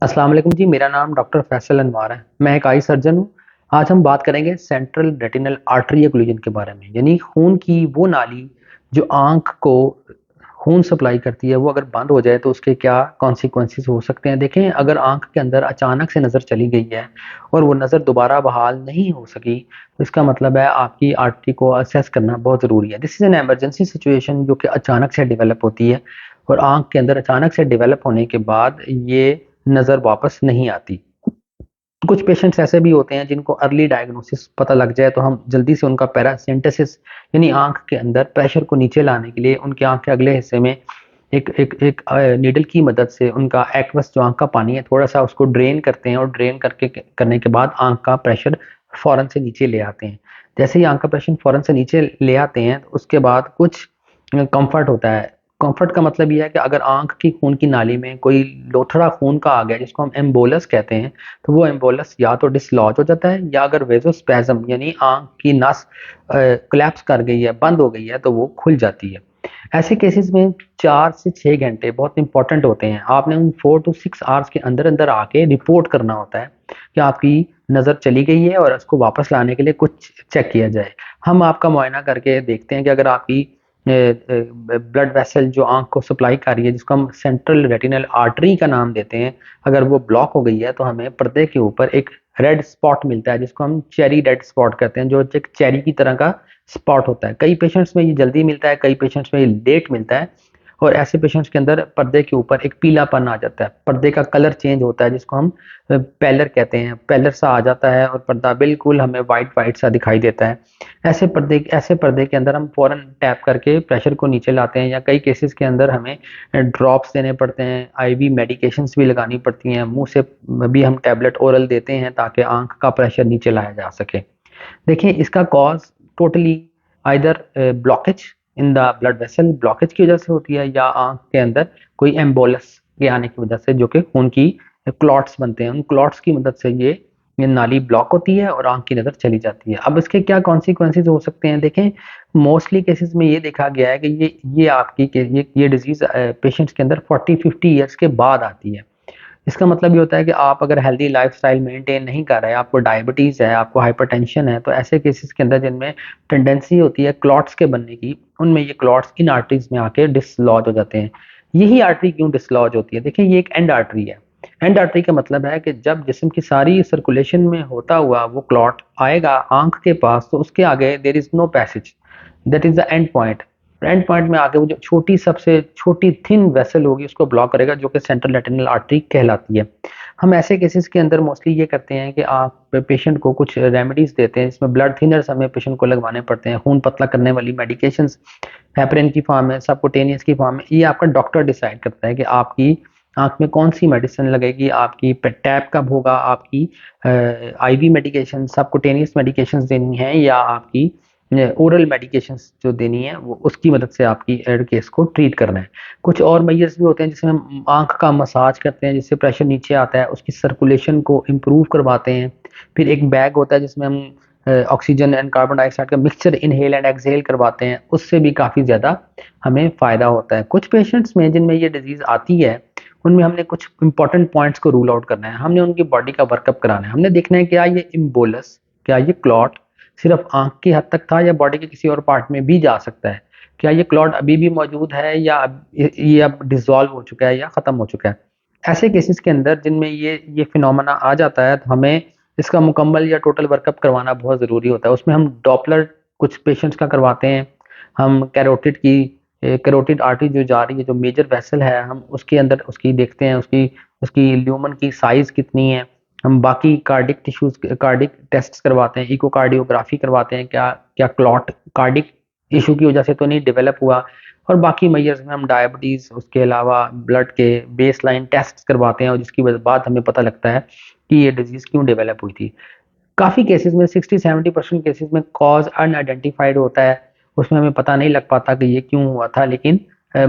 अस्सलाम वालेकुम जी। मेरा नाम डॉक्टर फैसल अनवार है। मैं एक आई सर्जन हूँ। आज हम बात करेंगे सेंट्रल रेटिनल आर्टरी ओक्लूजन के बारे में, यानी खून की वो नाली जो आंख को खून सप्लाई करती है, वो अगर बंद हो जाए तो उसके क्या कॉन्सिक्वेंसेस हो सकते हैं। देखें, अगर आंख के अंदर अचानक से नज़र चली गई है और वो नज़र दोबारा बहाल नहीं हो सकी, तो इसका मतलब है आपकी आर्टरी को असेस करना बहुत ज़रूरी है। This is an emergency situation जो कि अचानक से डेवलप होती है, और आंख के अंदर अचानक से डेवलप होने के बाद ये नज़र वापस नहीं आती। कुछ पेशेंट्स ऐसे भी होते हैं जिनको अर्ली डायग्नोसिस पता लग जाए तो हम जल्दी से उनका पैरासिम्पटोसिस यानी आंख के अंदर प्रेशर को नीचे लाने के लिए उनके आंख के अगले हिस्से में एक नीडल की मदद से उनका एक्वस जो आंख का पानी है थोड़ा सा उसको ड्रेन करते हैं, और ड्रेन करके करने के बाद आंख का प्रेशर फौरन से नीचे ले आते हैं। जैसे ही आंख का प्रेशर फौरन से नीचे ले आते हैं, तो उसके बाद कुछ कंफर्ट होता है। कंफर्ट का मतलब ये है कि अगर आंख की खून की नाली में कोई लोथड़ा खून का आ गया जिसको हम एम्बोलस कहते हैं, तो वो एम्बोलस या तो डिसलॉज हो जाता है, या अगर वेजोस्पैज्म यानी आंख की नस कोलैप्स कर गई है, बंद हो गई है, तो वो खुल जाती है। ऐसे केसेस में 4 से 6 घंटे बहुत इंपॉर्टेंट होते हैं। आपने उन 4 to 6 आवर्स के अंदर अंदर आके रिपोर्ट करना होता है कि आपकी नज़र चली गई है और उसको वापस लाने के लिए कुछ चेक किया जाए। हम आपका मुआयना करके देखते हैं कि अगर आपकी ब्लड वेसल जो आंख को सप्लाई कर रही है, जिसको हम सेंट्रल रेटिनल आर्टरी का नाम देते हैं, अगर वो ब्लॉक हो गई है तो हमें पर्दे के ऊपर एक रेड स्पॉट मिलता है जिसको हम चेरी रेड स्पॉट कहते हैं, जो एक चेरी की तरह का स्पॉट होता है। कई पेशेंट्स में ये जल्दी मिलता है, कई पेशेंट्स में ये लेट मिलता है, और ऐसे पेशेंट्स के अंदर पर्दे के ऊपर एक पीलापन आ जाता है, पर्दे का कलर चेंज होता है जिसको हम पैलर कहते हैं, पैलर सा आ जाता है और पर्दा बिल्कुल हमें वाइट वाइट सा दिखाई देता है। ऐसे पर्दे के अंदर हम फौरन टैप करके प्रेशर को नीचे लाते हैं, या कई केसेस के अंदर हमें ड्रॉप्स देने पड़ते हैं, आईवी मेडिकेशंस भी लगानी पड़ती हैं, मुंह से भी हम टैबलेट ओरल देते हैं ताकि आंख का प्रेशर नीचे लाया जा सके। देखिए, इसका cause totally either blockage in the blood vessel, blockage की वजह से होती है, या आंख के अंदर कोई एम्बोलस के आने की वजह से, जो कि खून की क्लॉट्स बनते हैं, उन क्लॉट्स की मदद से ये नाली ब्लॉक होती है और आंख की नज़र चली जाती है। अब इसके क्या कॉन्सिक्वेंसेज हो सकते हैं? देखें, मोस्टली केसेस में ये देखा गया है कि ये आपकी ये डिजीज पेशेंट्स के अंदर 40-50 ईयर्स के बाद आती है। इसका मतलब ये होता है कि आप अगर हेल्दी लाइफस्टाइल मेंटेन नहीं कर रहे हैं, आपको डायबिटीज़ है, आपको हाइपरटेंशन है, तो ऐसे केसेस के अंदर जिनमें टेंडेंसी होती है क्लॉट्स के बनने की, उनमें ये क्लॉट्स इन आर्टरीज में आके डिसलॉज हो जाते हैं। यही आर्टरी क्यों डिसलॉज होती है? देखिए, ये एक एंड आर्टरी है। एंड आर्टरी का मतलब है कि जब जिस्म की सारी सर्कुलेशन में होता हुआ वो क्लॉट आएगा आंख के पास, तो उसके आगे there is no passage, that is the end point. End point में आके वो जो छोटी सबसे छोटी थिन वेसल होगी उसको ब्लॉक करेगा, जो कि सेंट्रल रेटिनल आर्टरी कहलाती है। हम ऐसे केसेस के अंदर मोस्टली ये करते हैं कि आप पेशेंट को कुछ रेमेडीज देते हैं, इसमें ब्लड थिनर्स हमें पेशेंट को लगवाने पड़ते हैं, खून पतला करने वाली मेडिकेशंस हेपरिन की फॉर्म में, सबकुटेनियस की फॉर्म में। ये आपका डॉक्टर डिसाइड करता है कि आपकी आंख में कौन सी मेडिसिन लगेगी, आपकी टैप कब होगा, आपकी आईवी मेडिकेशन सबकुटेनियस मेडिकेशंस देनी है, या आपकी ओरल मेडिकेशंस जो देनी है वो उसकी मदद से आपकी एड केस को ट्रीट करना है। कुछ और मेजर्स भी होते हैं जिसमें हम आंख का मसाज करते हैं, जिससे प्रेशर नीचे आता है, उसकी सर्कुलेशन को इम्प्रूव करवाते हैं। फिर एक बैग होता है जिसमें हम ऑक्सीजन एंड कार्बन डाइऑक्साइड का मिक्सचर इनहेल एंड एक्सहेल करवाते हैं, उससे भी काफ़ी ज़्यादा हमें फ़ायदा होता है। कुछ पेशेंट्स में जिनमें ये डिजीज़ आती है, उनमें हमने कुछ इंपॉर्टेंट पॉइंट्स को रूल आउट करना है, हमने उनकी बॉडी का वर्कअप कराना है, हमने देखना है क्या ये इम्बोलस, क्या ये क्लॉट सिर्फ आंख की हद तक था या बॉडी के किसी और पार्ट में भी जा सकता है, क्या ये क्लॉट अभी भी मौजूद है या ये अब डिसॉल्व हो चुका है या ख़त्म हो चुका है। ऐसे केसेस के अंदर जिनमें ये फिनोमेना आ जाता है, तो हमें इसका मुकम्मल या टोटल वर्कअप करवाना बहुत ज़रूरी होता है। उसमें हम डॉपलर कुछ पेशेंट्स का करवाते हैं, हम कैरोटिड आर्टरी जो जा रही है, जो मेजर वेसल है, हम उसके अंदर उसकी देखते हैं, उसकी उसकी ल्यूमन की साइज़ कितनी है। हम बाकी कार्डिक टिश्यूज़ कार्डिक टेस्ट्स करवाते हैं, इकोकार्डियोग्राफी करवाते हैं, क्या क्या क्लॉट कार्डिक इशू की वजह से तो नहीं डेवलप हुआ। और बाकी मेजर्स में हम डायबिटीज़, उसके अलावा ब्लड के बेसलाइन टेस्ट करवाते हैं, और जिसकी बाद हमें पता लगता है कि ये डिजीज़ क्यों डेवलप हुई थी। काफ़ी केसेस में 60-70% केसेस में कॉज अनआइडेंटिफाइड होता है, उसमें हमें पता नहीं लग पाता कि ये क्यों हुआ था, लेकिन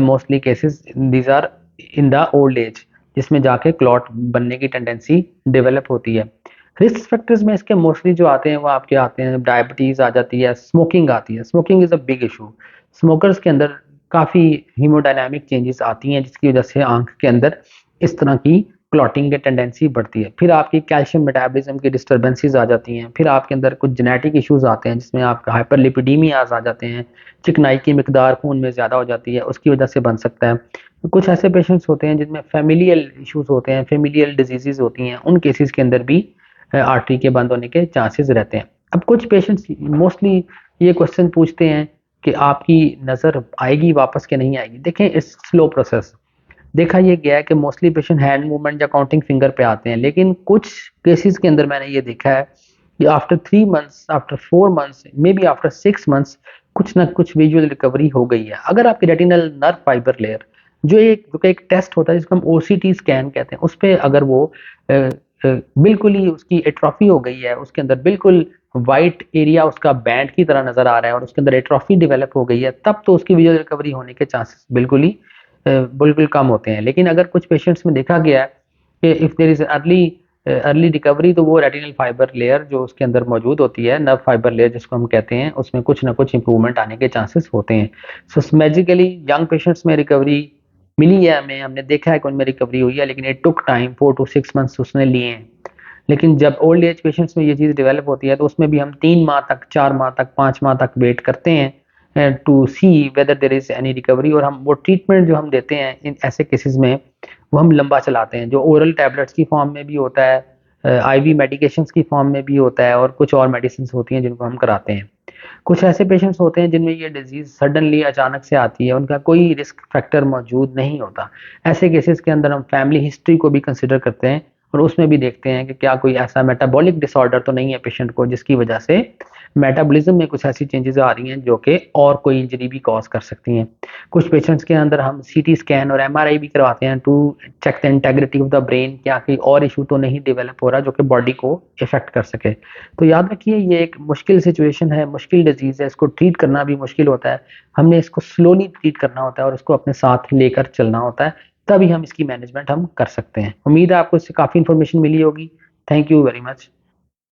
mostly cases these are in the old age, जिसमें जाके क्लॉट बनने की टेंडेंसी डेवलप होती है। रिस्क फैक्टर्स में इसके मोस्टली जो आते हैं वो आपके आते हैं, डायबिटीज़ आ जाती है, स्मोकिंग आती है। Smoking is a big issue. Smokers के अंदर काफ़ी हीमोडायनामिक चेंजेस आती हैं, जिसकी वजह से आंख के अंदर इस तरह की क्लॉटिंग की टेंडेंसी बढ़ती है, फिर आपकी कैल्शियम मेटाबॉलिज्म की डिस्टर्बेंसेस आ जाती हैं, फिर आपके अंदर कुछ जेनेटिक इश्यूज आते हैं जिसमें आपका हाइपरलिपिडीमियाज आ जाते हैं, चिकनाई की मिकदार खून में ज़्यादा हो जाती है, उसकी वजह से बन सकता है। तो कुछ ऐसे पेशेंट्स होते हैं जिनमें फेमिलियल इश्यूज होते हैं, फेमिलियल डिजीजेज होती हैं, उन केसेस के अंदर भी आर्टरी के बंद होने के चांसेस रहते हैं। अब कुछ पेशेंट्स मोस्टली ये क्वेश्चन पूछते हैं कि आपकी नज़र आएगी वापस के नहीं आएगी। देखें, इट्स स्लो प्रोसेस। देखा ये गया है कि मोस्टली पेशेंट हैंड मूवमेंट या काउंटिंग फिंगर पे आते हैं, लेकिन कुछ केसेस के अंदर मैंने ये देखा है कि after 3 months, after 4 months, may be after 6 months, कुछ ना कुछ विजुअल रिकवरी हो गई है। अगर आपकी रेटिनल नर्व फाइबर लेयर जो एक टेस्ट होता है जिसको हम ओसीटी स्कैन कहते हैं, उस पर अगर वो बिल्कुल ही उसकी एट्रॉफी हो गई है, उसके अंदर बिल्कुल वाइट एरिया उसका बैंड की तरह नजर आ रहा है और उसके अंदर एट्रॉफी डेवलप हो गई है, तब तो उसकी विजुअल रिकवरी होने के चांसेस बिल्कुल कम होते हैं। लेकिन अगर कुछ पेशेंट्स में देखा गया है कि if there is early early recovery, तो वो रेटिनल फाइबर लेयर जो उसके अंदर मौजूद होती है, नर्व फाइबर लेयर जिसको हम कहते हैं, उसमें कुछ ना कुछ इंप्रूवमेंट आने के चांसेस होते हैं। सो मैजिकली यंग पेशेंट्स में रिकवरी मिली है, हमें हमने देखा है कि उनमें रिकवरी हुई है, लेकिन it took time, 4 to 6 months उसने लिए हैं। लेकिन जब ओल्ड एज पेशेंट्स में ये चीज़ डेवलप होती है तो उसमें भी हम 3 माह तक, 4 माह तक, 5 माह तक वेट करते हैं to see whether there is any recovery. और हम वो ट्रीटमेंट जो हम देते हैं इन ऐसे केसेस में, वो हम लंबा चलाते हैं, जो ओरल टैबलेट्स की फॉर्म में भी होता है, आईवी मेडिकेशंस की फॉर्म में भी होता है, और कुछ और मेडिसिन होती हैं जिनको हम कराते हैं। कुछ ऐसे पेशेंट्स होते हैं जिनमें ये डिजीज सडनली अचानक से आती है, उनका कोई रिस्क फैक्टर मौजूद नहीं होता। ऐसे केसेस के अंदर हम फैमिली हिस्ट्री को भी कंसिडर करते हैं और उसमें भी देखते हैं कि क्या कोई ऐसा मेटाबॉलिक डिसऑर्डर तो नहीं है पेशेंट को जिसकी वजह से मेटाबॉलिज्म में कुछ ऐसी चेंजेस आ रही हैं जो कि और कोई इंजरी भी कॉज कर सकती हैं। कुछ पेशेंट्स के अंदर हम सीटी स्कैन और एमआरआई भी करवाते हैं to check the integrity of the brain, क्या कोई और इशू तो नहीं डेवलप हो रहा जो कि बॉडी को इफेक्ट कर सके। तो याद रखिए, ये एक मुश्किल सिचुएशन है, मुश्किल डिजीज है, इसको ट्रीट करना भी मुश्किल होता है। हमने इसको स्लोली ट्रीट करना होता है और उसको अपने साथ लेकर चलना होता है, तभी हम इसकी मैनेजमेंट हम कर सकते हैं। उम्मीद है आपको इससे काफ़ी इन्फॉर्मेशन मिली होगी। Thank you very much.